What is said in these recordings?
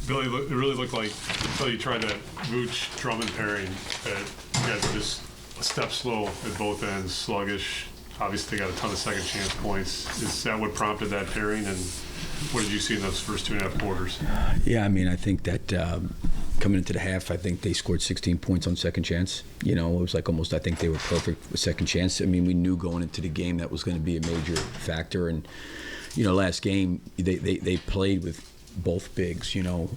Billy, it really looked like until you tried that Vooch-Drummond pairing that you guys were just a step slow at both ends, sluggish. Obviously, they got a ton of second chance points. Is that what prompted that pairing? And what did you see in those first 2.5 quarters? Yeah, I mean, I think that coming into the half, I think they scored 16 points on second chance. You know, it was like almost, I think they were perfect with second chance. I mean, we knew going into the game that was going to be a major factor. And, you know, last game, they played with both bigs, you know,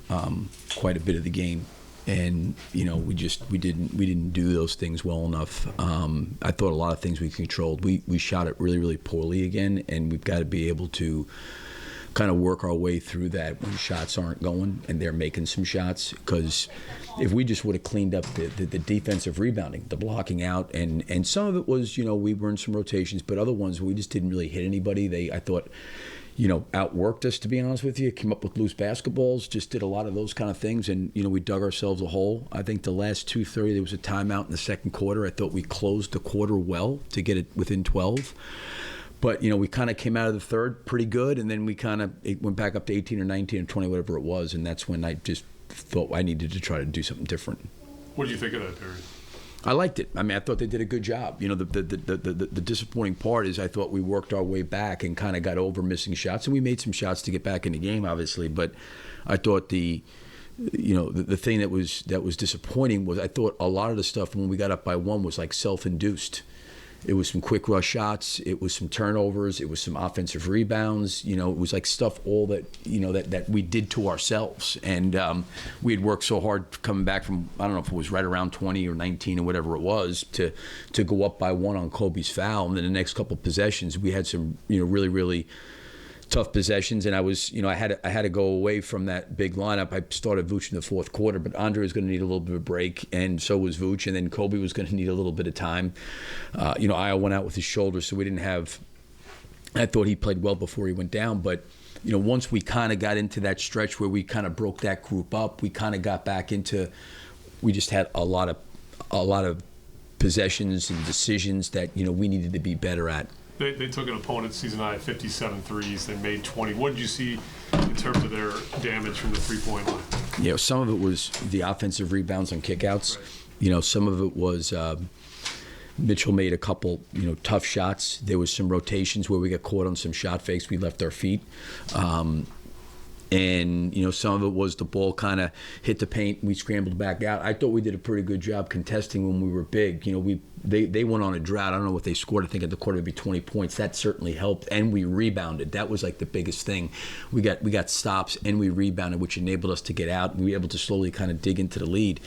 quite a bit of the game. And, you know, we didn't do those things well enough. I thought a lot of things we controlled. We shot it really, really poorly again, and we've got to be able to kind of work our way through that when shots aren't going and they're making some shots. Because if we just would have cleaned up the defensive rebounding, the blocking out, and some of it was, you know, we were in some rotations, but other ones we just didn't really hit anybody. I thought, you know, outworked us, to be honest with you, came up with loose basketballs, just did a lot of those kind of things, and, you know, we dug ourselves a hole. I think the last 2:30, there was a timeout in the second quarter. I thought we closed the quarter well to get it within 12. But, you know, we kind of came out of the third pretty good, and then it went back up to 18 or 19 or 20, whatever it was, and that's when I just thought I needed to try to do something different. What did you think of that, Terry? I liked it. I mean, I thought they did a good job. You know, the disappointing part is I thought we worked our way back and kind of got over missing shots, and we made some shots to get back in the game, obviously. But I thought the thing that was disappointing was I thought a lot of the stuff when we got up by one was like self-induced. It was some quick rush shots. It was some turnovers. It was some offensive rebounds. You know, it was like stuff all that, you know, that we did to ourselves. And we had worked so hard coming back from, I don't know if it was right around 20 or 19 or whatever it was, to go up by one on Kobe's foul. And then the next couple of possessions, we had some, you know, really, really tough possessions, and I was, you know, I had to go away from that big lineup. I started Vooch in the fourth quarter, but Andre was going to need a little bit of a break, and so was Vooch, and then Kobe was going to need a little bit of time. You know, Io went out with his shoulder, so we didn't have. I thought he played well before he went down, but, you know, once we kind of got into that stretch where we kind of broke that group up, we kind of got back into. We just had a lot of possessions and decisions that, you know, we needed to be better at. They took an opponent season high 57 threes. They made 20. What did you see in terms of their damage from the three-point line? You know, some of it was the offensive rebounds on kickouts. Right. You know, some of it was Mitchell made a couple, you know, tough shots. There was some rotations where we got caught on some shot fakes. We left our feet. And, you know, some of it was the ball kind of hit the paint and we scrambled back out. I thought we did a pretty good job contesting when we were big. You know, they went on a drought. I don't know what they scored. I think at the quarter maybe 20 points. That certainly helped. And we rebounded. That was like the biggest thing. We got stops and we rebounded, which enabled us to get out. We were able to slowly kind of dig into the lead.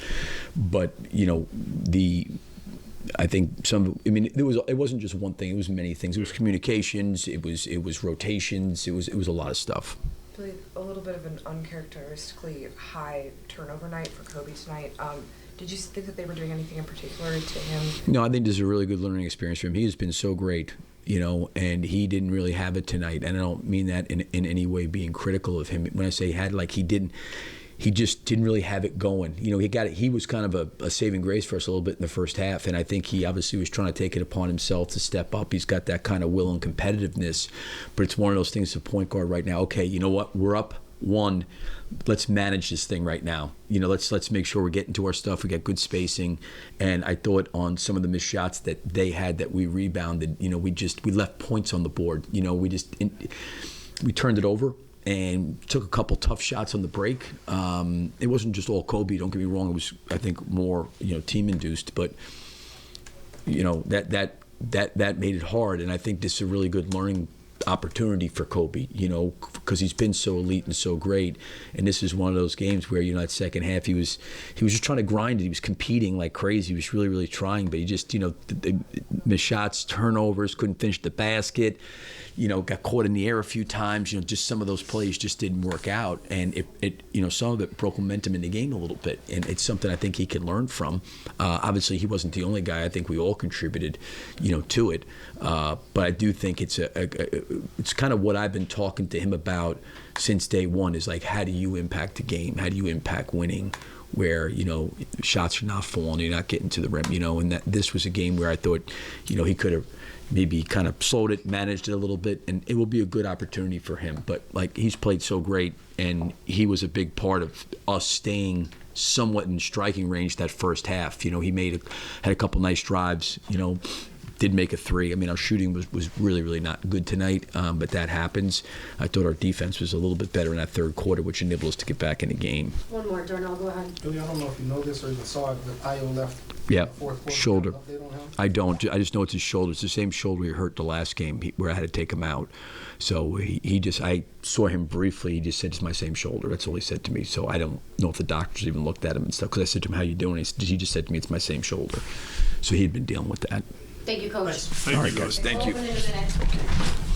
But, you know, I think it wasn't just one thing. It was many things. It was communications. It was rotations. It was a lot of stuff. A little bit of an uncharacteristically high turnover night for Kobe tonight. Did you think that they were doing anything in particular to him? No, I think this is a really good learning experience for him. He has been so great, you know, and he didn't really have it tonight. And I don't mean that in any way being critical of him. When I say had, like he just didn't really have it going. You know, he was kind of a saving grace for us a little bit in the first half, and I think he obviously was trying to take it upon himself to step up. He's got that kind of will and competitiveness, but it's one of those things as a point guard right now. Okay, you know what? We're up one. Let's manage this thing right now. You know, let's make sure we're getting to our stuff. We got good spacing, and I thought on some of the missed shots that they had that we rebounded. You know, we left points on the board. You know, we turned it over and took a couple tough shots on the break. It wasn't just all Kobe, don't get me wrong. It was, I think, more, you know, team induced, but, you know, that made it hard. And I think this is a really good learning opportunity for Kobe, you know, because he's been so elite and so great. And this is one of those games where, you know, that second half he was just trying to grind it. He was competing like crazy. He was really, really trying, but he just, you know, missed shots, turnovers, couldn't finish the basket, you know, got caught in the air a few times. You know, just some of those plays just didn't work out, and it you know, some of it broke momentum in the game a little bit, and it's something I think he can learn from. Obviously, he wasn't the only guy. I think we all contributed, you know, to it. But I do think it's it's kind of what I've been talking to him about since day one is like, how do you impact the game? How do you impact winning? Where, you know, shots are not falling, you're not getting to the rim, you know, and that this was a game where I thought, you know, he could have maybe kind of slowed it, managed it a little bit, and it will be a good opportunity for him. But, like, he's played so great, and he was a big part of us staying somewhat in striking range that first half. You know, he had a couple nice drives, you know, did make a three. I mean, our shooting was really, really not good tonight, but that happens. I thought our defense was a little bit better in that third quarter, which enabled us to get back in the game. One more, Darnell, go ahead. Billy, I don't know if you know this or even saw it, but Io left Yeah, fourth quarter. shoulder. Update on him? I don't. I just know it's his shoulder. It's the same shoulder he hurt the last game where I had to take him out. So I saw him briefly. He just said it's my same shoulder. That's all he said to me. So I don't know if the doctors even looked at him and stuff. Because I said to him, "How you doing?" He just said to me, "It's my same shoulder." So he'd been dealing with that. Thank you, Coach. Thank All you, right, guys. guys. Thank you. Open in a minute.